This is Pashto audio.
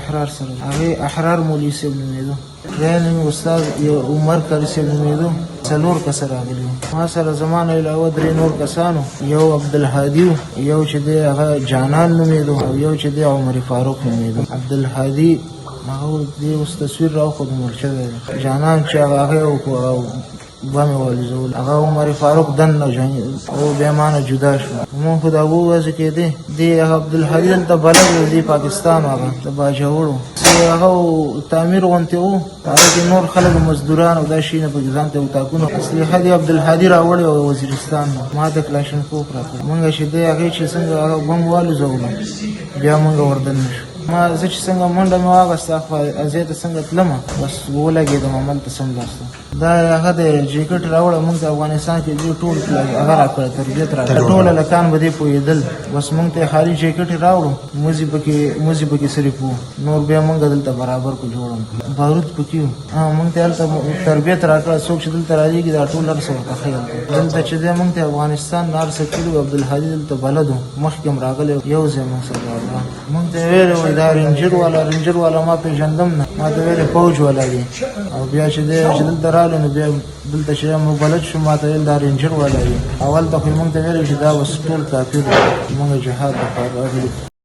احرار سره هغه احرار مولوي صاحب نومېدو درېیم استاد عمر قاري صاحب نومېدو څلور کسه راغلي ما سره زما نه علاوه درې نور کسانو یو عبدالهادي یو چې دی هغه جانان نومېدو او یو چې دی عمر فاروق نومېدو عبدالهادي هغه دې اوس تصویر راوښود مړ شوی دی جانان چې هغه بمې والوزول هغه عمر فاروق دننه او بیا مانه جدا شو مونږ خو د هغو وضع کېدی دی هغه عبدالهادي دلته بلد و دی پاکستان هغه د باجوړ و هغه تعمیر غوندې و هغه کې نور خلک مزدوران او دا شیونه پکې ځان ته اتاقونه اسلحه دی عبدالهادي راوړی و وزیرستان ما د کلاشینکوف راکړ مونږ چې دی هغې چې څنګه هغه بم والوزولو بیا مونږ وردن نه شو ما زه چې څنګه منډه مې واخېسته ځای ته څنګه تلمه بس ولګېدم هملته سمداسته دا هغه د جیکټ راوړه مونږ ته افغانستان کې دې ټول هغه راکړه تربیت راکړه ټول هلکان به دې پوهېدل بس مونږ ته خالي جیکټ یې راوړو موزي پکې سرې پو نور بیا مونږ دلته برابر کو جوړم بارود پکې و مونږ ته هلته تربیت راکړه څوک چې دلته راځېږي دا ټول هر څه ورته ښیي دلته چې دی مونږ ته افغانستان نه هر څه کړي و عبدالهادي دلته بلد و مخکې هم راغلی یو ځای مونږ سره راغله مونږ ته ویلې وایي دا رینجر والا ما پېژندم نه ما ته ویلې فوج والا دی او بیا چې دی چې دلته راغلو نو بیا دلته چې موږ بلد شو ما ته ویل دا رینجر والا دی اول ته خو یې مونږ ته ویلې چې دا اوس ټول کافر دی مونږ جهاد لپاره راغلي